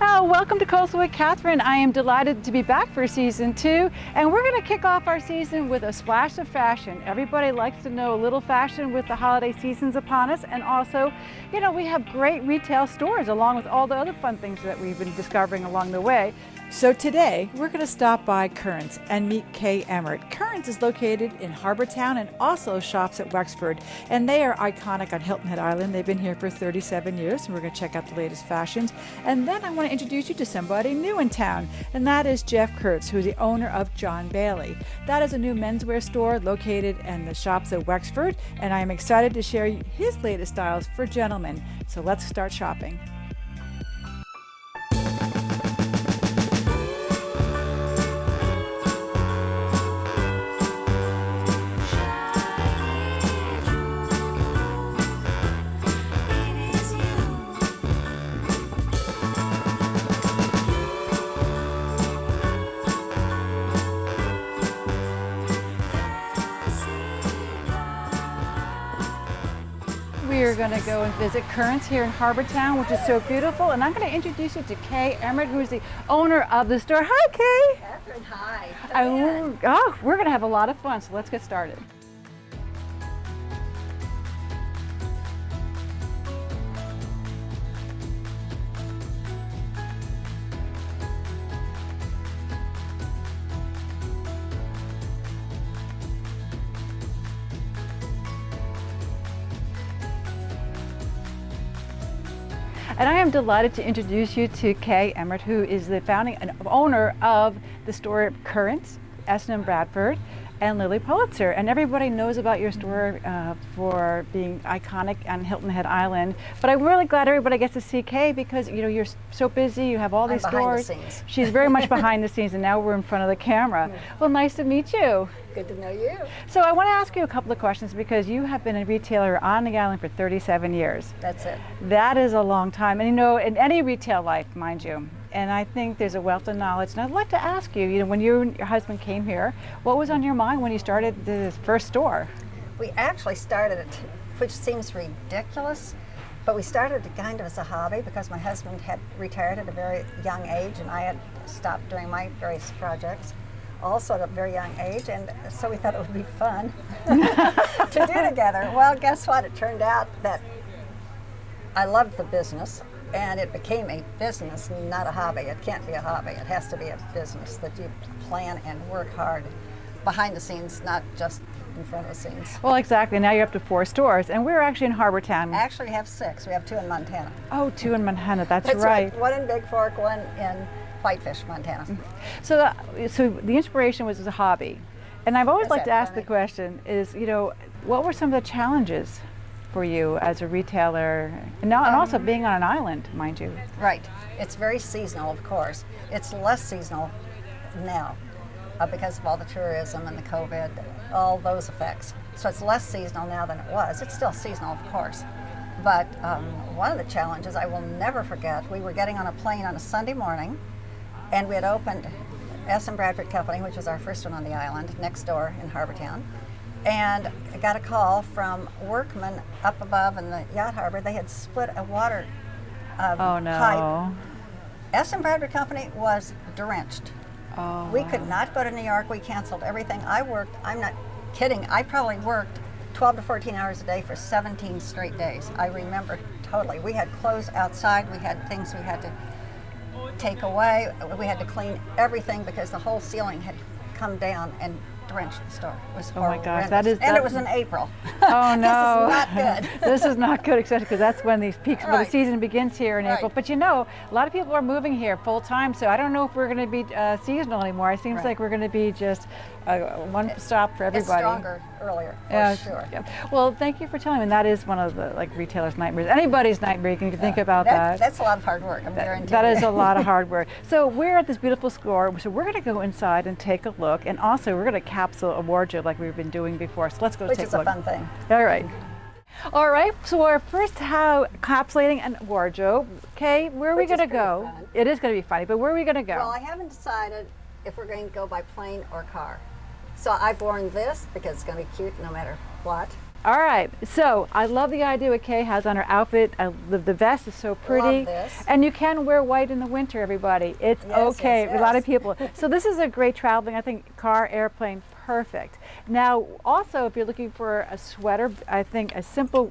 Welcome to Coastal with Kathryn. I am delighted to be back for season 2, and we're going to kick off our season with a splash of fashion. Everybody likes to know a little fashion with the holiday seasons upon us, and also, you know, we have great retail stores along with all the other fun things that we've been discovering along the way. So today, we're going to stop by Currents and meet Kay Emmert. Currents is located in Harbor Town and also shops at Wexford, and they are iconic on Hilton Head Island. They've been here for 37 years, and we're going to check out the latest fashions. And then I want to introduce you to somebody new in town, and that is Jeff Kurtz, who's the owner of John Bayley. That is a new menswear store located in the shops at Wexford, and I am excited to share his latest styles for gentlemen. So let's start shopping. We are going to go and visit Currents here in Harbor Town, which is so beautiful, and I'm going to introduce you to Kay Emmert, who's the owner of the store. Hi, Kay. Kathryn, hi. We're going to have a lot of fun, so let's get started. And I am delighted to introduce you to Kay Emmert, who is the founding and owner of the store Currents, S&M Bradford, and Lily Pulitzer. And everybody knows about your store for being iconic on Hilton Head Island. But I'm really glad everybody gets to see Kay because you know you're so busy. You have all these stores. Behind the scenes. She's very much behind the scenes, and now we're in front of the camera. Well, nice to meet you. Good to know you. So I want to ask you a couple of questions because you have been a retailer on the island for 37 years. That's it. That is a long time, and you know, in any retail life, mind you. And I think there's a wealth of knowledge. And I'd like to ask you, you know, when you and your husband came here, what was on your mind when you started the first store? We actually started it, which seems ridiculous, but we started it kind of as a hobby because my husband had retired at a very young age and I had stopped doing my various projects also at a very young age, and so we thought it would be fun to do together. Well, guess what? It turned out that I loved the business, and it became a business, not a hobby. It can't be a hobby. It has to be a business that you plan and work hard behind the scenes, not just in front of the scenes. Well, exactly. Now you're up to 4 stores, and we're actually in Harbor Town. Actually, we have 6. We have 2 in Montana. Oh, 2 in Montana. That's right. 1 in Big Fork, 1 in Whitefish, Montana. So the inspiration was as a hobby. And I've always liked to ask the question is, you know, what were some of the challenges for you as a retailer, and also being on an island, mind you? Right. It's very seasonal, of course. It's less seasonal now because of all the tourism and the COVID, all those effects. So it's less seasonal now than it was. It's still seasonal, of course. But one of the challenges I will never forget, we were getting on a plane on a Sunday morning, and we had opened S&M Bradford Company, which was our first one on the island, next door in Harbor Town. And I got a call from workmen up above in the yacht harbor. They had split a water pipe. S&M Bradford Company was drenched. Oh. We could not go to New York. We canceled everything. I worked, I'm not kidding, I probably worked 12 to 14 hours a day for 17 straight days. I remember totally. We had clothes outside. We had things we had to take away. We had to clean everything because the whole ceiling had come down and drenched the store. It was horrendous. Oh my gosh, it was in April. Oh no. This is not good. This is not good, especially because that's when these peaks, when the season begins here in April. But you know, a lot of people are moving here full time, so I don't know if we're going to be seasonal anymore. It seems like we're going to be just one stop for everybody. It's stronger earlier, sure. Yeah. Well, thank you for telling me. And that is one of the retailers' nightmares. Anybody's nightmare. You can think about that. That's a lot of hard work. I'm guaranteed. That is a lot of hard work. So we're at this beautiful store. So we're going to go inside and take a look, and also we're going to capsule a wardrobe like we've been doing before. So let's go take a look. Which is a fun thing. All right. All right, so our first encapsulating a wardrobe. Okay, where are we going to go? Fun. It is going to be funny, but where are we going to go? Well, I haven't decided if we're going to go by plane or car. So I've worn this because it's going to be cute no matter what. All right, so I love the idea what Kay has on her outfit. The vest is so pretty. Love this. And you can wear white in the winter, everybody. It's Yes, okay, yes, a lot yes. of people. So this is a great traveling, I think, car, airplane, perfect. Now, also, if you're looking for a sweater, I think a simple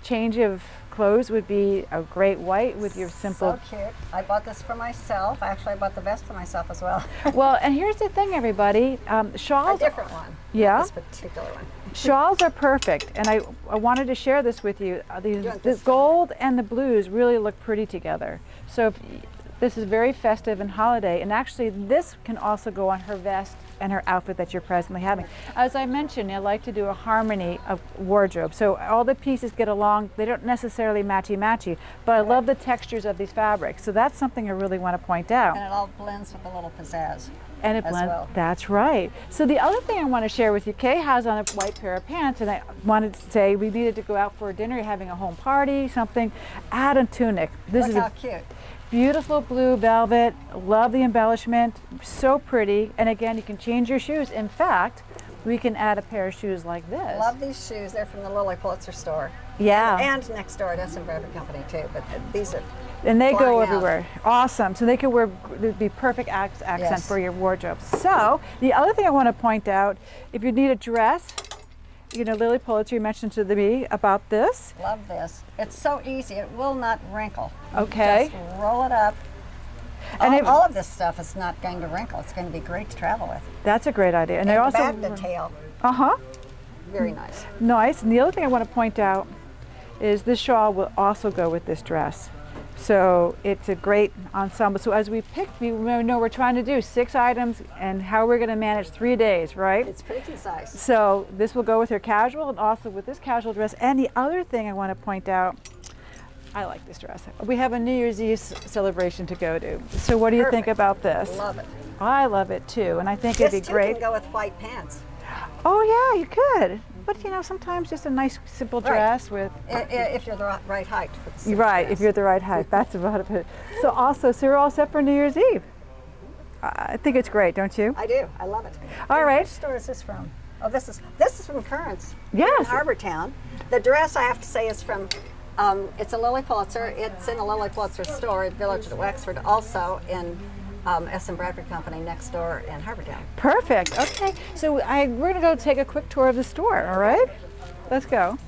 change of clothes would be a great white with your simple. So cute. I bought this for myself. Actually, I bought the vest for myself as well. Well, and here's the thing, everybody. A Shawls. different one. Yeah? This particular one. Shawls are perfect, and I wanted to share this with you. want The this gold and the blues really look pretty together. So this is very festive and holiday, and actually this can also go on her vest and her outfit that you're presently having. As I mentioned, I like to do a harmony of wardrobe. So all the pieces get along. They don't necessarily matchy-matchy, but I love the textures of these fabrics. So that's something I really want to point out. And it all blends with a little pizzazz. And it as blends. well. That's right. So the other thing I want to share with you, Kay has on a white pair of pants, and I wanted to say we needed to go out for a dinner, you're having a home party, something. Add a tunic. This Look is how a cute. beautiful blue velvet. Love the embellishment. So pretty. And again, you can change your shoes. In fact, we can add a pair of shoes like this. Love these shoes. They're from the Lily Pulitzer store. Yeah. And next door at Bradford Company too. But these are And they go flying out. everywhere. Awesome. So they could wear, they'd be perfect accent Yes. for your wardrobe. So the other thing I want to point out, if you need a dress, you know, Lily Pulitzer, you mentioned to me about this. love this. It's so easy. It will not wrinkle. Okay. Just roll it up. And All of this stuff is not going to wrinkle. It's going to be great to travel with. That's a great idea. And And they the also, back detail, uh-huh, very nice. nice. And the other thing I want to point out is this shawl will also go with this dress. So it's a great ensemble. So as we pick, we know we're trying to do 6 items and how we're going to manage 3 days, right? It's pretty concise. So this will go with her casual and also with this casual dress. And the other thing I want to point out, I like this dress. We have a New Year's Eve celebration to go to. So what do you think Perfect. about this? Love it. I love it too, and I think This it'd be too great. can go with white pants. Oh yeah, you could. But you know, sometimes just a nice simple Right. dress with. If you're the right height. For the simple Right, dress. if you're the right height. That's about it. So also, so we're all set for New Year's Eve. I think it's great, don't you? I do. I love it. All And right. Which store is this from? Oh, this is from Currents. Yes. In Harbortown. The dress I have to say is from. It's a Lily Pulitzer. It's in a Lily Pulitzer store at Village at Wexford, also in Bradford Company next door in Harbortown. Perfect. Okay. So we're gonna go take a quick tour of the store. All right. Let's go.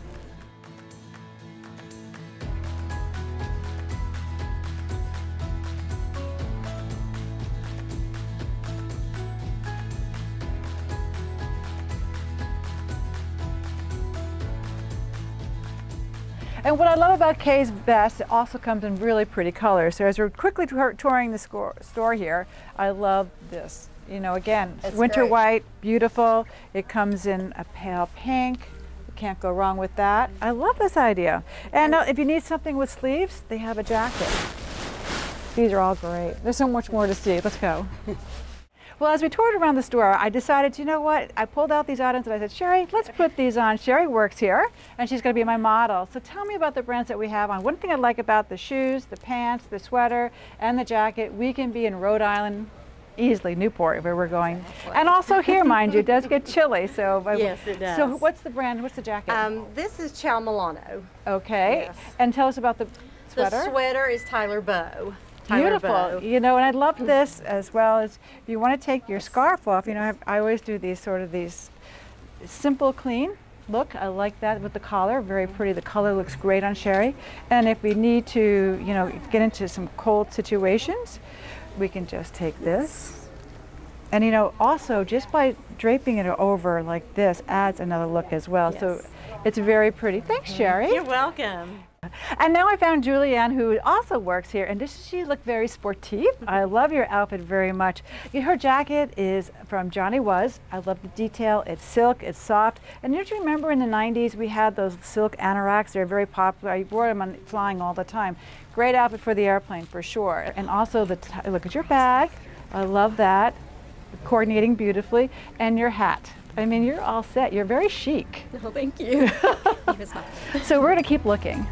And what I love about Kay's vest, it also comes in really pretty colors. So as we're quickly touring the store here, I love this. You know, again, It's winter great. white, beautiful. It comes in a pale pink. You can't go wrong with that. I love this idea. And if you need something with sleeves, they have a jacket. These are all great. There's so much more to see. Let's go. Well, as we toured around the store, I decided, you know what? I pulled out these items and I said, Sherry, let's put these on. Sherry works here, and she's going to be my model. So tell me about the brands that we have on. One thing I like about the shoes, the pants, the sweater, and the jacket, we can be in Rhode Island, easily, Newport, where we're going. And also here, mind you, it does get chilly. So Yes, it does. So what's the brand? What's the jacket? This is Chow Milano. Okay. yes. And tell us about the sweater. The sweater is Tyler Bow. Tyler Beautiful. Bow. You know, and I love this as well as if you want to take your scarf off, you know, I always do these simple, clean look. I like that with the collar, very pretty. The color looks great on Sherry. And if we need to, you know, get into some cold situations, we can just take this. And you know, also just by draping it over like this adds another look as well. So Yes. it's very pretty. Thanks, Sherry. You're welcome. And now I found Julianne, who also works here, and doesn't she look very sportive? I love your outfit very much. Her jacket is from Johnny Was. I love the detail. It's silk, it's soft. And don't you remember in the 90s we had those silk anoraks? They're very popular. I wore them on flying all the time. Great outfit for the airplane for sure. And also look at your bag. I love that. Coordinating beautifully. And your hat. I mean, you're all set. You're very chic. Oh, thank you. So we're going to keep looking.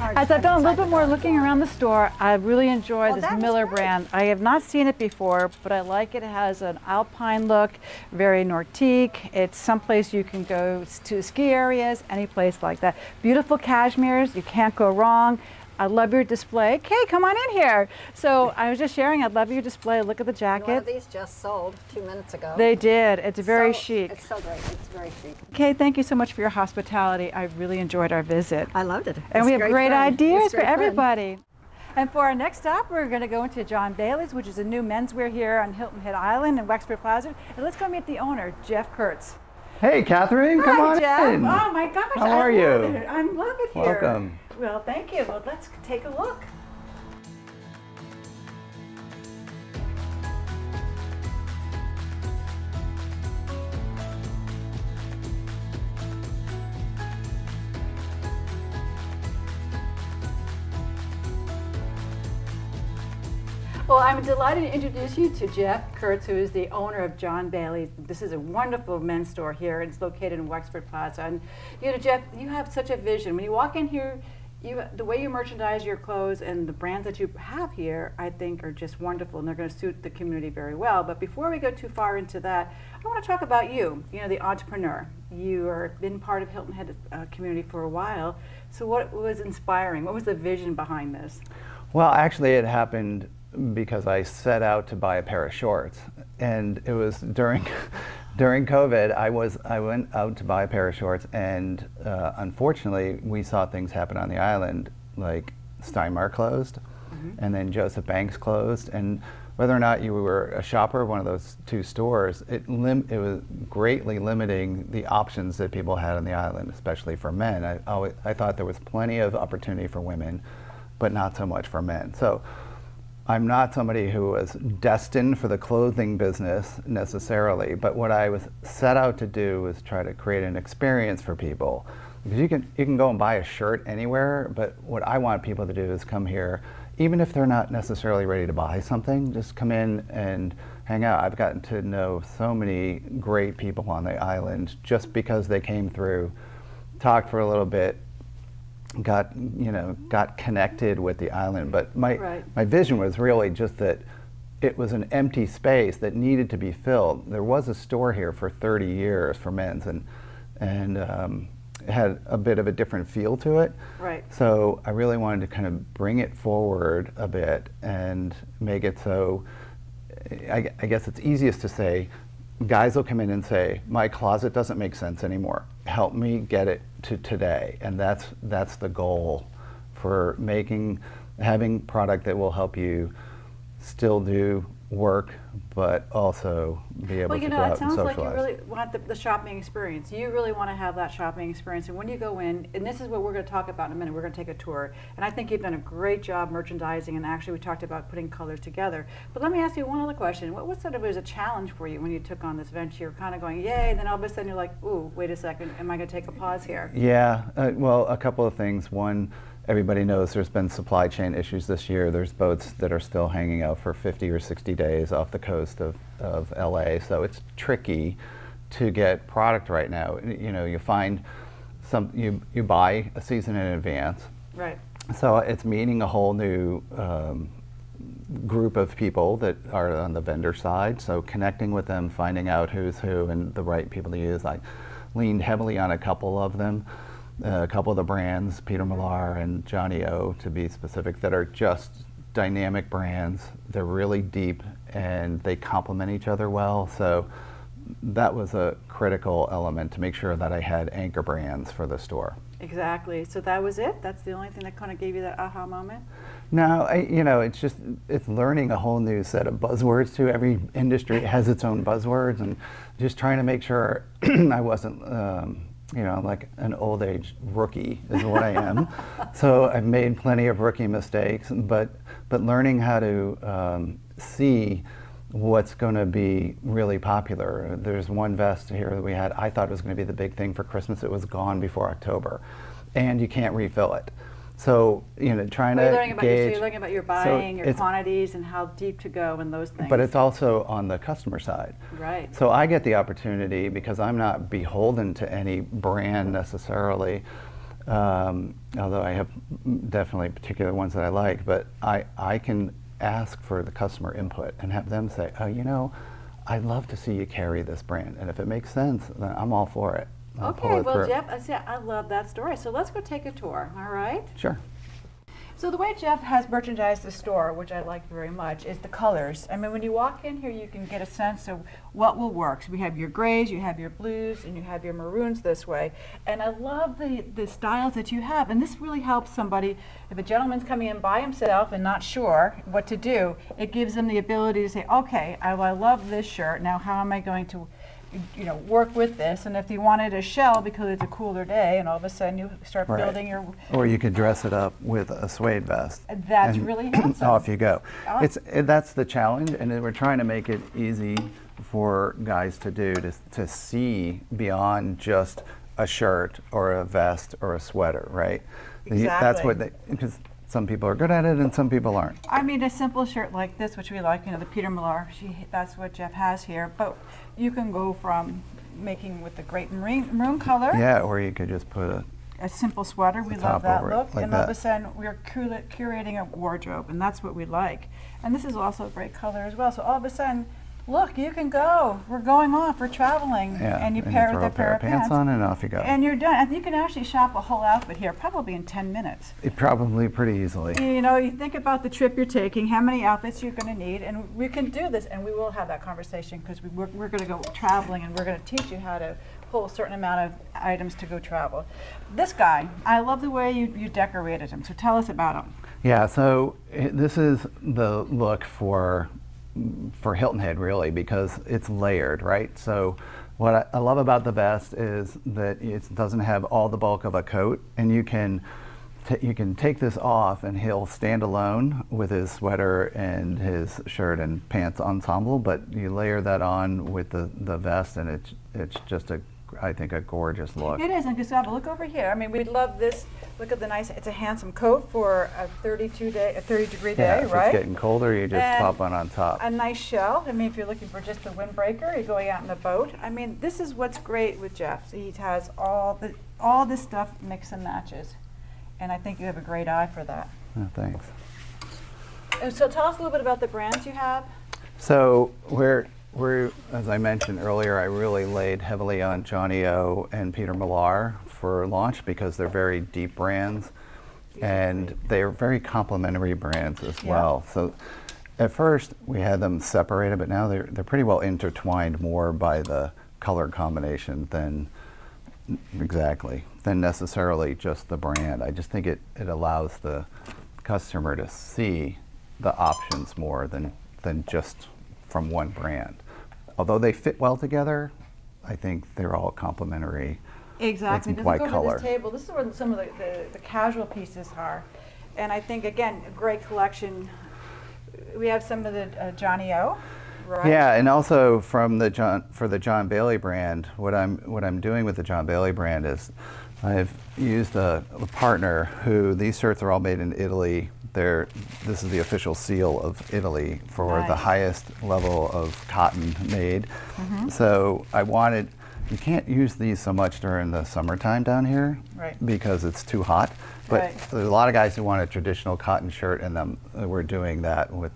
hard As to I've done a find little bit inside more the dog looking around the store, I really enjoy Well, this that was Miller great. brand. I have not seen it before, but I like it. It has an alpine look, very Nordique. It's someplace you can go to ski areas, any place like that. Beautiful cashmeres, you can't go wrong. I love your display. Kay, come on in here. So I was just sharing, I love your display. Look at the One of jacket. these just sold 2 minutes ago. They did. It's very So- chic. It's so great. It's very chic. Kay, thank you so much for your hospitality. I really enjoyed our visit. I loved it. And we have great ideas for everybody. everybody. And for our next stop, we're going to go into John Bayley's, which is a new menswear here on Hilton Head Island in Wexford Plaza. And let's go meet the owner, Jeff Kurtz. Hey, Kathryn, come Hi, on Jeff. in. Oh my gosh, How I are you? love it. I love it here. Welcome. Well, thank you. Well, let's take a look. Well, I'm delighted to introduce you to Jeff Kurtz, who is the owner of John Bayley's. This is a wonderful men's store here. It's located in Wexford Plaza. And you know, Jeff, you have such a vision. When you walk in here, the way you merchandise your clothes and the brands that you have here, I think are just wonderful, and they're going to suit the community very well. But before we go too far into that, I want to talk about you, the entrepreneur. You are been part of Hilton Head community for a while. So what was inspiring? What was the vision behind this? Well, actually, it happened because I set out to buy a pair of shorts, and it was during COVID. I went out to buy a pair of shorts, and unfortunately, we saw things happen on the island, like Steinmar closed, and then Joseph Banks closed, and whether or not you were a shopper of one of those two stores, it was greatly limiting the options that people had on the island, especially for men. I thought there was plenty of opportunity for women, but not so much for men. So I'm not somebody who was destined for the clothing business necessarily, but what I was set out to do was try to create an experience for people. Because you can go and buy a shirt anywhere, but what I want people to do is come here, even if they're not necessarily ready to buy something, just come in and hang out. I've gotten to know so many great people on the island just because they came through, talked for a little bit, got connected with the island. But my vision was really just that it was an empty space that needed to be filled. There was a store here for 30 years for men's, and it had a bit of a different feel to it. Right. So I really wanted to kind of bring it forward a bit and make it so, I guess it's easiest to say, guys will come in and say, my closet doesn't make sense anymore. Help me get it to today. And that's the goal for having product that will help you still do work, but also be able to go out it and sounds socialize. like you really want the shopping experience. You really want to have that shopping experience. And when you go in, and this is what we're going to talk about in a minute, we're going to take a tour. And I think you've done a great job merchandising, and actually we talked about putting colors together. But let me ask you one other question. What sort of was a challenge for you when you took on this venture? You're kind of going, yay, and then all of a sudden you're like, ooh, wait a second, am I going to take a pause here? Yeah, well, a couple of things. One, everybody knows there's been supply chain issues this year. There's boats that are still hanging out for 50 or 60 days off the coast of LA, so it's tricky to get product right now. You find you buy a season in advance. Right. So it's meeting a whole new group of people that are on the vendor side, so connecting with them, finding out who's who and the right people to use. I leaned heavily on a couple of them. A couple of the brands, Peter Millar and Johnny O to be specific, that are just dynamic brands. They're really deep and they complement each other well. So that was a critical element to make sure that I had anchor brands for the store. Exactly. So that was it? That's the only thing that kind of gave you that aha moment? No, it's learning a whole new set of buzzwords too. Every industry has its own buzzwords, and just trying to make sure I wasn't like an old age rookie is what I am. So I've made plenty of rookie mistakes, but learning how to see what's going to be really popular. There's one vest here that we had, I thought it was going to be the big thing for Christmas. It was gone before October, and you can't refill it. So, trying to gauge. You're learning about your buying, your quantities, and how deep to go and those things. But it's also on the customer side. Right. So I get the opportunity, because I'm not beholden to any brand necessarily. Although I have definitely particular ones that I like, but I can ask for the customer input and have them say, oh, you know, I'd love to see you carry this brand, and if it makes sense, then I'm all for it. I'll pull Okay, it well, through. Jeff, I love that story. So let's go take a tour, all right? Sure. So the way Jeff has merchandised the store, which I like very much, is the colors. I mean, when you walk in here, you can get a sense of what will work. So we have your grays, you have your blues, and you have your maroons this way. And I love the styles that you have. And this really helps somebody, if a gentleman's coming in by himself and not sure what to do, it gives them the ability to say, okay, I love this shirt. Now how am I going to work with this? And if you wanted a shell because it's a cooler day, and all of a sudden you start Right. building your, Or you could dress it up with a suede vest. that's and really handsome. Off you go. Oh. That's the challenge, and we're trying to make it easy for guys to do, to see beyond just a shirt or a vest or a sweater, right? That's Exactly. what because some people are good at it and some people aren't. I mean, a simple shirt like this, which we like, the Peter Millar, that's what Jeff has here. But you can go from making with the great maroon color, Yeah, or you could just put a simple sweater. We The love top that over it, look. like And all of a that. sudden, we're curating a wardrobe, and that's what we like. And this is also a great color as well. So all of a sudden, look, you can go. We're going off. We're traveling. And you pair it throw with a pair of pants on and off you go. And you're done. And you can actually shop a whole outfit here, probably in 10 minutes. Probably pretty easily. You think about the trip you're taking, how many outfits you're going to need, and we can do this, and we will have that conversation because we're going to go traveling, and we're going to teach you how to pull a certain amount of items to go travel. This guy, I love the way you decorated him, so tell us about him. Yeah, so this is the look for Hilton Head, really, because it's layered, right? So what I love about the vest is that it doesn't have all the bulk of a coat, and you can take this off and he'll stand alone with his sweater and his shirt and pants ensemble, but you layer that on with the vest, and it's just I think a gorgeous look. It is, and Gustavo, look over here. I mean, we love this. Look at the nice, it's a handsome coat for a 30-degree day, Yeah, if right? it's getting colder, you just And pop one on top. A nice shell. I mean, if you're looking for just the windbreaker, you're going out in a boat. I mean, this is what's great with Jeff. He has all this stuff mix and matches. And I think you have a great eye for that. Oh, thanks. And so tell us a little bit about the brands you have. So we're, as I mentioned earlier, I really laid heavily on Johnny O and Peter Millar for launch because they're very deep brands, and they're very complementary brands as well. So at first we had them separated, but now they're pretty well intertwined more by the color combination than necessarily just the brand. I just think it allows the customer to see the options more than just from one brand. Although they fit well together, I think they're all complementary. Exactly. It's Let's by go color. to this table. This is where some of the casual pieces are. And I think, again, a great collection. We have some of the Johnny O, right? Yeah, and also for the John Bayley brand, what I'm doing with the John Bayley brand is I've used a partner who, these shirts are all made in Italy. This is the official seal of Italy for the Nice. highest level of cotton made. So you can't use these so much during the summertime down here, Right. because it's too hot. But Right. there's a lot of guys who want a traditional cotton shirt, and we're doing that with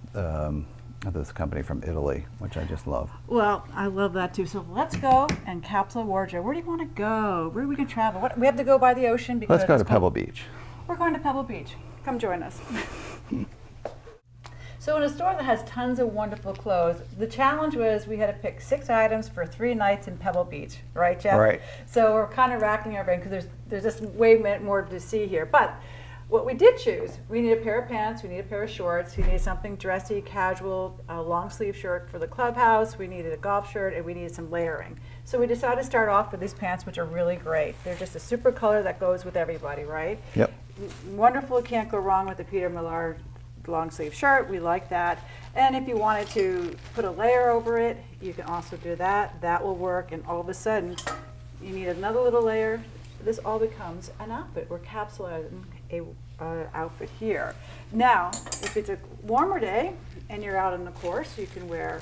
this company from Italy, which I just love. Well, I love that too. So let's go and capsule wardrobe. Where do you want to go? Where do we can travel? We have to go by the ocean because Let's go it's to cold. Pebble Beach. We're going to Pebble Beach. Come join us. So in a store that has tons of wonderful clothes, the challenge was we had to pick 6 items for 3 nights in Pebble Beach, right, Jeff? Right. So we're kind of racking our brain because there's just way more to see here. But what we did choose, we need a pair of pants, we need a pair of shorts, we need something dressy, casual, a long sleeve shirt for the clubhouse, we needed a golf shirt, and we needed some layering. So we decided to start off with these pants, which are really great. They're just a super color that goes with everybody, right? Yep. Wonderful, can't go wrong with the Peter Millar long sleeve shirt. We like that. And if you wanted to put a layer over it, you can also do that. That will work. And all of a sudden, you need another little layer. This all becomes an outfit. We're capsulizing a outfit here. Now, if it's a warmer day and you're out on the course, you can wear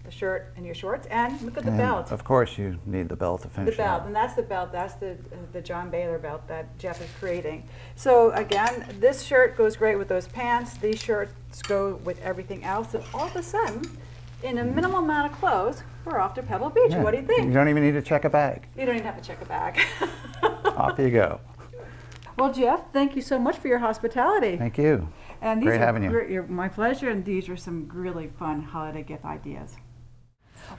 the shirt and your shorts, and look at the And belt. of course, you need the belt to The finish it belt, up. and that's the belt, that's the John Baylor belt that Jeff is creating. So again, this shirt goes great with those pants, these shirts go with everything else, and all of a sudden, in a minimal amount of clothes, we're off to Pebble Beach. Yeah. What do you think? You don't even need to check a bag. You don't even have to check a bag. Off you go. Well, Jeff, thank you so much for your hospitality. Thank you. And these Great are having you. My pleasure, and these are some really fun holiday gift ideas.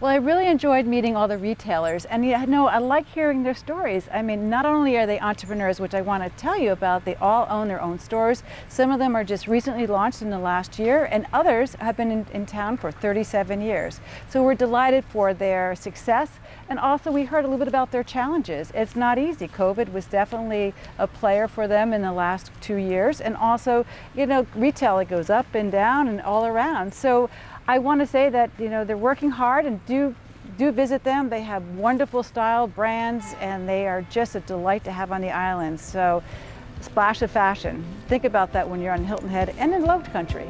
Well, I really enjoyed meeting all the retailers, and I like hearing their stories. I mean, not only are they entrepreneurs, which I want to tell you about, they all own their own stores. Some of them are just recently launched in the last year, and others have been in town for 37 years. So we're delighted for their success, and also we heard a little bit about their challenges. It's not easy. COVID was definitely a player for them in the last 2 years, and also, retail, it goes up and down and all around. So I want to say that they're working hard, and do visit them. They have wonderful style brands, and they are just a delight to have on the island. So, splash of fashion. Think about that when you're on Hilton Head and in Lowcountry.